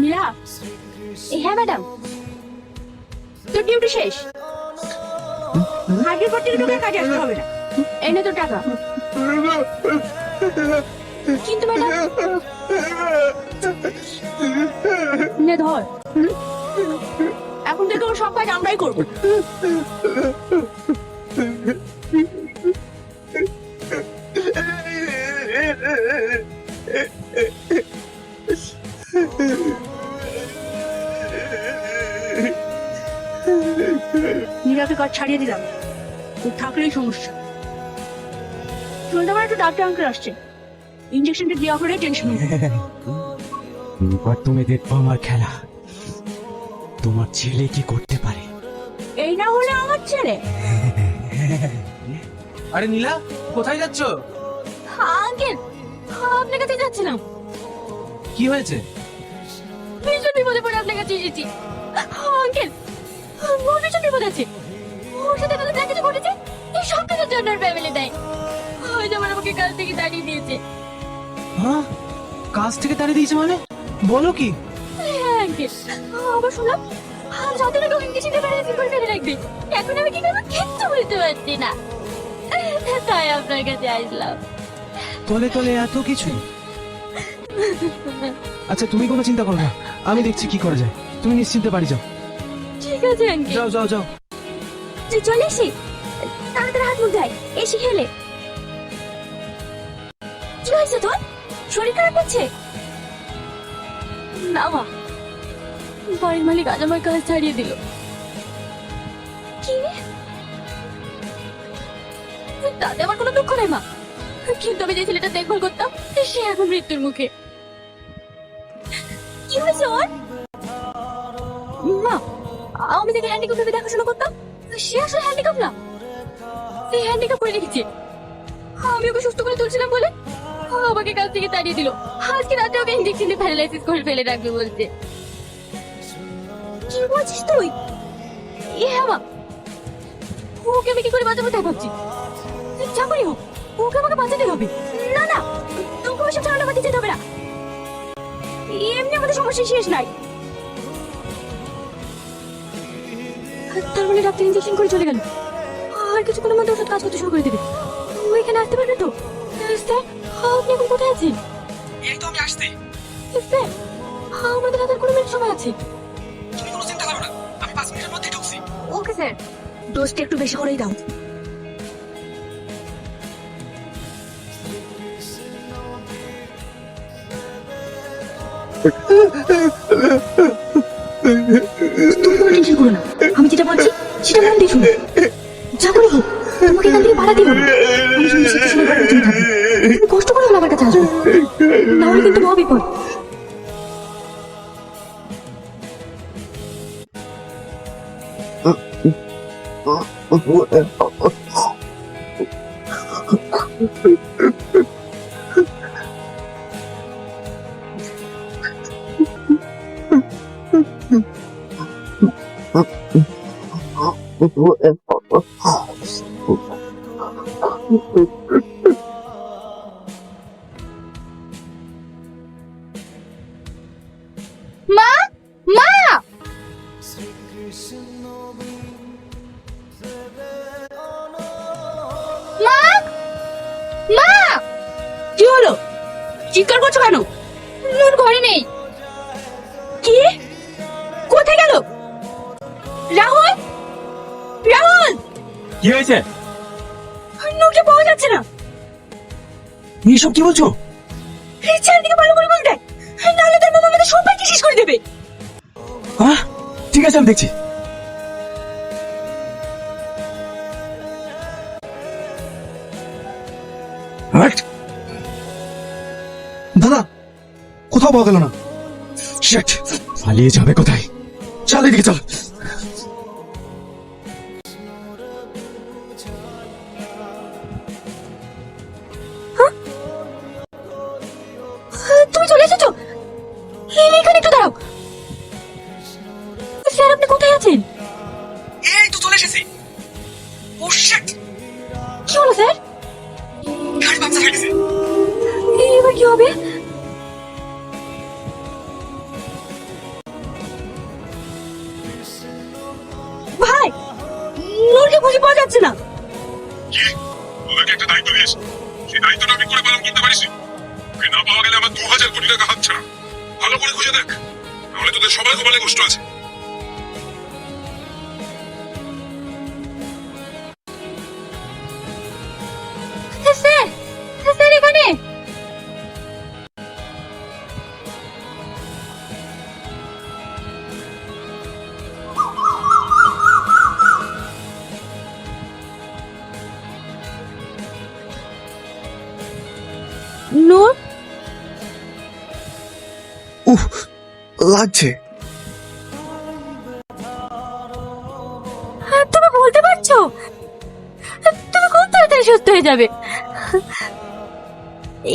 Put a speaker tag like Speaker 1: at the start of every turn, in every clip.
Speaker 1: নীলা, হ্যাঁ ম্যাডাম, তোর ডিউটি শেষ। আগের পর থেকে তোকে কাজে আসতে হবে না। এনে তোর টাকা। কিন্তু ম্যাডাম, নে ধর। এখন থেকে ওর সব কাজ আমরাই করবো। নীলাকে কাজ ছাড়িয়ে দিলাম, তোর থাকলেই সমস্যা। শুনতে আমার একটু ডাক্তার আঙ্কেল আসছে, ইঞ্জেকশনটা দেওয়া করে টেনশন।
Speaker 2: এবার তুমি দেখবো আমার খেলা, তোমার ছেলে কি করতে পারে।
Speaker 1: এই না হলে আমার ছেলে।
Speaker 3: আরে নীলা, কোথায় যাচ্ছ?
Speaker 1: আঙ্কেল, আপনার কাছে যাচ্ছিলাম।
Speaker 3: কি হয়েছে?
Speaker 1: ভীষণ বিপদে পড়ে আপনার কাছে এসেছি। আঙ্কেল, ওর ভীষণ বিপদ আছে। ওর সাথে আমাদের যা কিছু ঘটেছে, এই সব কিছুর জন্য ওর ফ্যামিলি দেয়। হয়তো আমার আমাকে কাল থেকে দাঁড়িয়ে দিয়েছে।
Speaker 3: হ্যাঁ, কাজ থেকে তাড়িয়ে দিয়েছে মানে? বলো কি?
Speaker 1: হ্যাঁ আঙ্কেল, আবার শুনলাম যাদের লোক ইংলিশে প্যারালাইসিস করে ফেলে রাখবে। এখন আমি কি করবো কিচ্ছু বুঝতে পারছি না, তাই আপনার কাছে আসলাম।
Speaker 3: তলে তলে এত কিছু। আচ্ছা, তুমি কোনো চিন্তা করো না, আমি দেখছি কি করা যায়। তুমি নিশ্চিন্তে বাড়ি যাও।
Speaker 1: ঠিক আছে আঙ্কেল,
Speaker 3: যাও যাও যাও।
Speaker 1: চলে এসি। তাড়াতাড়ি হাত মুখ দেয়, এসি খেলে। কি হয়েছে তোর? শরীর খারাপ হচ্ছে? না মা, বাড়ির মালিক আজ আমার কাজ ছাড়িয়ে দিল। কি? তাতে আমার কোনো দুঃখ নেই মা, কিন্তু আমি যে ছেলেটা দেখভাল করতাম সে এখন মৃত্যুর মুখে। কি হয়েছে ওর? মা, আমি তাকে হ্যান্ডিক্যাপ ভেবে দেখাশোনা করতাম, সে আসলে হ্যান্ডিক্যাপ না, সে হ্যান্ডিক্যাপ করে রেখেছে। আমি ওকে সুস্থ করে তুলছিলাম বলে আমাকে কাছ থেকে তাড়িয়ে দিল। আজকে রাতে ওকে ইঞ্জেকশনে প্যারালাইসিস করে ফেলে রাখবে বলছে। কি বলছিস তুই? হ্যাঁ মা, ওকে আমি কি করে বাঁচাবো তাই ভাবছি। যা করি হোক, ওকে আমাকে বাঁচাতে হবে। না না, তোকে ওইসব ঝামেলা বাঁচিয়ে যেতে হবে না। এমনি আমাদের সমস্যা শেষ নাই। তার মানে ডাক্তার ইঞ্জেকশন করে চলে গেল, আর কিছুক্ষণের মধ্যে ওষুধ কাজ করতে শুরু করে দেবে। ওইখানে আসতে পারবে তো? স্যার, আপনি এখন কোথায় আছেন?
Speaker 3: এই তো আমি আসতে।
Speaker 1: স্যার, আমাদের হাতে কোনো মিনিট সময় আছে।
Speaker 3: তুমি কোনো চিন্তা করো না, আমি 5 মিনিটের মধ্যে ঢুকছি।
Speaker 1: ওকে স্যার, ডোজটা একটু বেশি করেই দাও। তুমি কোনো টেনশন করো না, আমি যেটা বলছি সেটা মন দিয়ে শুনো। যা করে হোক, তোমাকে এখান থেকে পালাতে হবে। আমি শুনে সেটা শুনে ঘরে চলে থাকবো। তুমি কষ্ট করে হলো আমার কাছে আসবে, নাহলে কিন্তু মহা বিপদ। মা, মা, মা, মা, কি হলো? চিৎকার করছো কেন? নুন ঘরে নেই। কি? কোথায় গেল? রাহুল, রাহুল,
Speaker 2: কি হয়েছে?
Speaker 1: নুনকে পাওয়া যাচ্ছে না।
Speaker 3: এসব কি বলছো?
Speaker 1: এই ছেলেটিকে ভালো করে বলতে, নাহলে তার মামা আমাদের সবাইকে শেষ করে দেবে।
Speaker 3: হ্যাঁ, ঠিক আছে, আমি দেখছি। দাদা, কোথাও পাওয়া গেল না। শিট,
Speaker 2: পালিয়ে যাবে কোথায়?
Speaker 3: চল এদিকে চল।
Speaker 1: তুমি চলে এসেছো? এখানে একটু দাঁড়াও। স্যার, আপনি কোথায় আছেন?
Speaker 3: এই তো চলে এসেছি। ও শিট,
Speaker 1: কি হলো স্যার? খুঁজে পাওয়া যাচ্ছে না।
Speaker 4: কি তোদেরকে একটা দায়িত্ব দিয়েছি, সেই দায়িত্বটা আমি করে পালন করতে পারিস? ওকে না পাওয়া গেলে আমার 2000 কোটি টাকা হাত ছাড়া। ভালো করে খুঁজে দেখ, নাহলে তোদের সবার কপালে কষ্ট আছে।
Speaker 1: স্যার, স্যার এখানে। নূর,
Speaker 5: উফ, লাগছে।
Speaker 1: তুমি বলতে পারছো? তুমি খুব তাড়াতাড়ি সুস্থ হয়ে যাবে।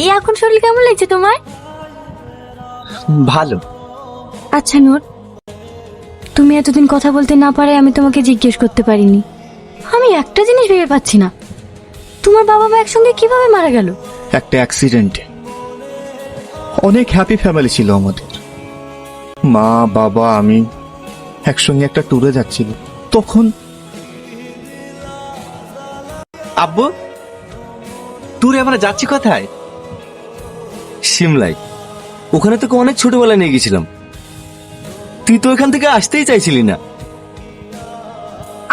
Speaker 1: এই এখন শরীর কেমন লাগছে তোমার?
Speaker 5: ভালো।
Speaker 1: আচ্ছা নূর, তুমি এতদিন কথা বলতে না পারে আমি তোমাকে জিজ্ঞেস করতে পারিনি। আমি একটা জিনিস ভেবে পাচ্ছি না, তোমার বাবা মা একসঙ্গে কিভাবে মারা গেল?
Speaker 5: একটা অ্যাক্সিডেন্টে। অনেক হ্যাপি ফ্যামিলি ছিল আমাদের। মা বাবা আমি একসঙ্গে একটা ট্যুরে যাচ্ছিল, তখন
Speaker 6: আব্বু, ট্যুরে আমরা যাচ্ছি কোথায়? সিমলায়। ওখানে তোকে অনেক ছোটবেলায় নিয়ে গেছিলাম, তুই তো এখান থেকে আসতেই চাইছিলি না।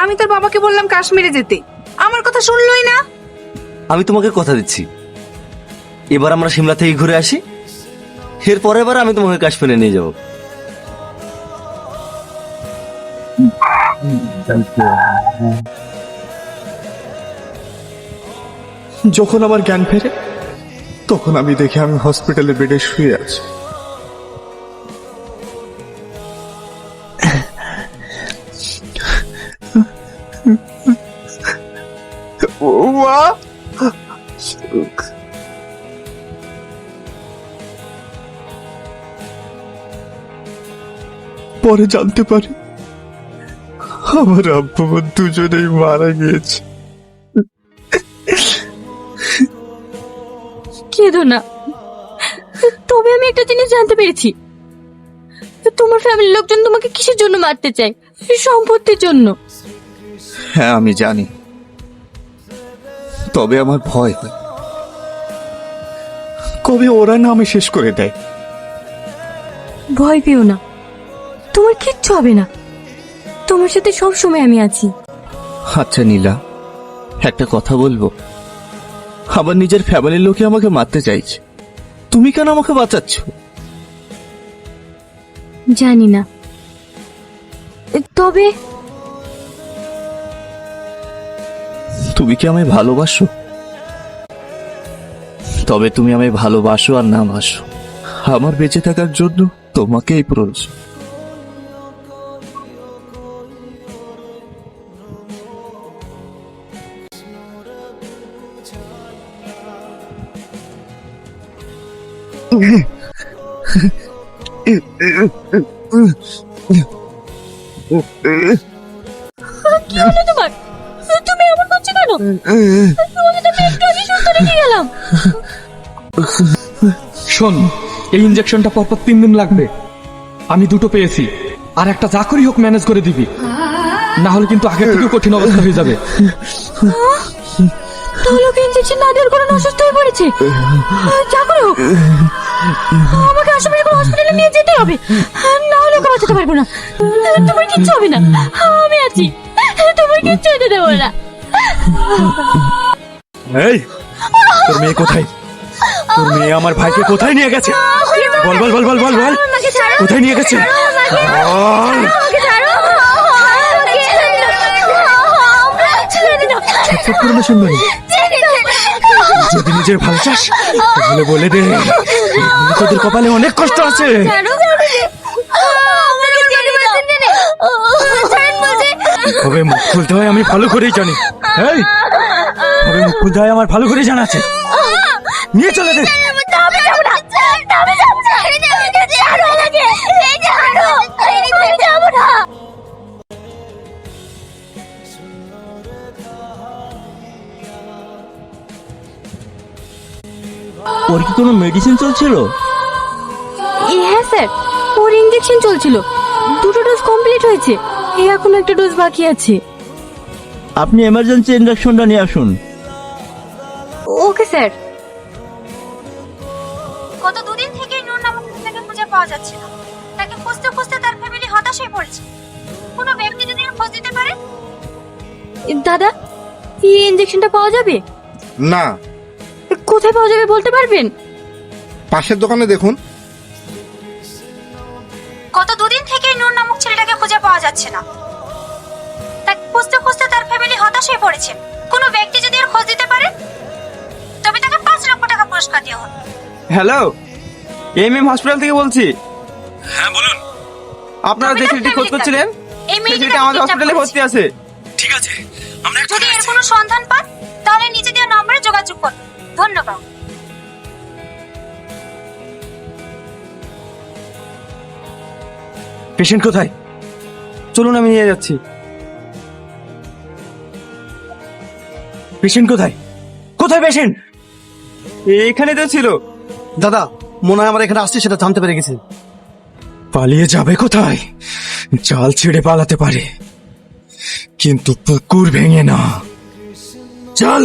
Speaker 7: আমি তোর বাবাকে বললাম কাশ্মীরে যেতে, আমার কথা শুনলই না।
Speaker 6: আমি তোমাকে কথা দিচ্ছি, এবার আমরা সিমলা থেকে ঘুরে আসি, এর পরের বার আমি তোমাকে কাশ্মীরে নিয়ে যাব।
Speaker 5: যখন আমার জ্ঞান ফেরে তখন আমি দেখি আমি হসপিটালে বেডে শুয়ে আছি। ও মা, পরে জানতে পারি আমার আব্বু দুজনেই মারা গিয়েছে।
Speaker 1: কেঁদো না, তবে আমি একটা জিনিস জানতে পেরেছি, তোমার ফ্যামিলির লোকজন তোমাকে কিসের জন্য মারতে চায়? সম্পত্তির জন্য।
Speaker 5: হ্যাঁ আমি জানি, তবে আমার ভয় হয় কবে ওরা না আমি শেষ করে দেয়।
Speaker 1: ভয় পেও না, তোমার কিচ্ছু হবে না, তোমার সাথে সব সময় আমি আছি।
Speaker 5: আচ্ছা নীলা, একটা কথা বলবো। আমার নিজের ফ্যামিলির লোকে আমাকে মারতে চাইছে, তুমি কেন আমাকে বাঁচাচ্ছ?
Speaker 1: জানি না, তবে
Speaker 5: তুমি কি আমায় ভালোবাসো? তবে তুমি আমায় ভালোবাসো আর না বাসো, আমার বেঁচে থাকার জন্য তোমাকেই প্রয়োজন।
Speaker 1: কি হলো তোমার? তুমি এমন করছো কেন? তোমাকে তো আমি একটু আগে সুস্থ রেখে গেলাম।
Speaker 3: শোন, এই ইঞ্জেকশনটা পরপর 3 দিন লাগবে। আমি 2টো পেয়েছি, আর একটা যা করি হোক ম্যানেজ করে দিবি, না হলে কিন্তু আগের থেকেও কঠিন অবস্থা হয়ে যাবে।
Speaker 1: তাহলে ওকে ইঞ্জেকশন না দেওয়ার কারণে অসুস্থ হয়ে পড়েছে। যা করে হোক আমাকে আসামের কোনো হসপিটালে নিয়ে যেতে হবে, না হলে ওকে বাঁচাতে পারবো না। তোমার কিচ্ছু হবে না, আমি আছি, তোমার কিচ্ছু হতে দেবো না।
Speaker 5: এই, তোর মেয়ে কোথায়? তোর মেয়ে আমার ভাইকে কোথায় নিয়ে গেছে? বল বল বল বল বল বল, কোথায় নিয়ে গেছে? বল। ছটফট করে না সুন্দরী, যদি নিজের ভালো চাস তাহলে বলে দে, তোদের কপালে অনেক কষ্ট আছে। কবে মুখ খুলতে হয় আমি ভালো করেই জানি। এই, কবে মুখ খুলতে হয় আমার ভালো করেই জানা আছে। নিয়ে চলে দে।
Speaker 6: ওর কি কোনো মেডিসিন চলছিল?
Speaker 1: হ্যাঁ স্যার, ওর ইঞ্জেকশন চলছিল, 2টো ডোজ কমপ্লিট হয়েছে, এখন একটা ডোজ বাকি আছে।
Speaker 8: আপনি এমার্জেন্সি ইঞ্জেকশনটা নিয়ে আসুন।
Speaker 1: Okay sir.
Speaker 7: গত দুদিন থেকে নূর নামক ছেলেকে খুঁজে পাওয়া যাচ্ছে না। তাকে খুঁজতে খুঁজতে তার ফ্যামিলি হতাশ হয়ে পড়েছে। কোনো ব্যক্তি যদি এর খোঁজ দিতে পারে।
Speaker 1: দাদা, এই ইঞ্জেকশনটা পাওয়া যাবে?
Speaker 9: না,
Speaker 1: কোথায় পাওয়া যাবে বলতে পারবেন?
Speaker 9: পাশের দোকানে দেখুন।
Speaker 7: গত দুদিন থেকে নূর নামক ছেলেটাকে খুঁজে পাওয়া যাচ্ছে না। তাকে খুঁজতে খুঁজতে তার ফ্যামিলি হতাশ হয়ে পড়েছে। কোনো ব্যক্তি যদি এর খোঁজ দিতে পারে তবে তাকে 5 লক্ষ টাকা পুরস্কার দেওয়া হবে।
Speaker 3: হ্যালো, এমএম হসপিটাল থেকে বলছি।
Speaker 4: হ্যাঁ বলুন।
Speaker 3: আপনারা যে ছেলেটি খোঁজ করছিলেন
Speaker 7: এই
Speaker 3: সেই
Speaker 7: মেয়েটি
Speaker 3: ছেলেটি আমাদের হসপিটালে ভর্তি আছে।
Speaker 4: ঠিক আছে, আমরা
Speaker 7: যদি এর কোনো সন্ধান পান তাহলে নিচে দেওয়া নম্বরে যোগাযোগ করুন। ধন্যবাদ।
Speaker 3: পেশেন্ট কোথায়? চলুন আমি নিয়ে যাচ্ছি। পেশেন্ট কোথায়? কোথায় পেশেন্ট? এখানে তো ছিল।
Speaker 6: দাদা মনে হয় আমার এখানে আসছে সেটা জানতে পেরে গেছে।
Speaker 3: পালিয়ে যাবে কোথায়? জাল ছেড়ে পালাতে পারে, কিন্তু পুকুর ভেঙে না। চল।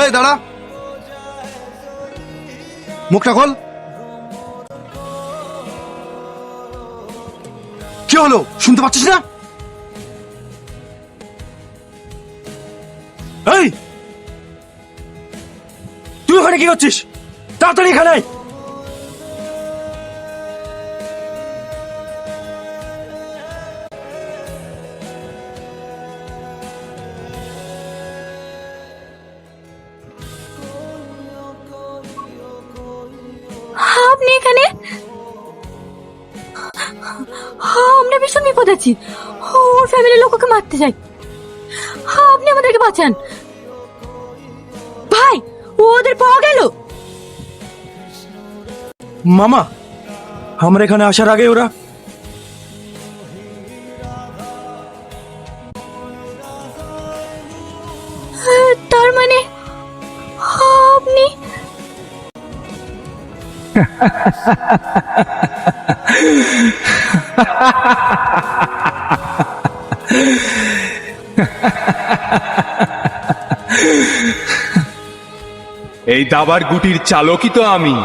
Speaker 5: এই দাঁড়া, মুখটা খোল। কি হলো, শুনতে পাচ্ছিস না?
Speaker 3: এই, তুই ওখানে কি করছিস? তাড়াতাড়ি এখানে আয়।
Speaker 1: আপনি এখানে? আমরা ভীষণ বিপদ আছি। ওর ফ্যামিলির লোক ওকে মারতে চাই। আপনি আমাদেরকে বাঁচান ভাই। ওদের পাওয়া গেল?
Speaker 3: মামা, আমরা এখানে আসার আগে ওরা
Speaker 1: তার মানে আপনি?
Speaker 10: এই দাবার গুটির চালকই তো আমি।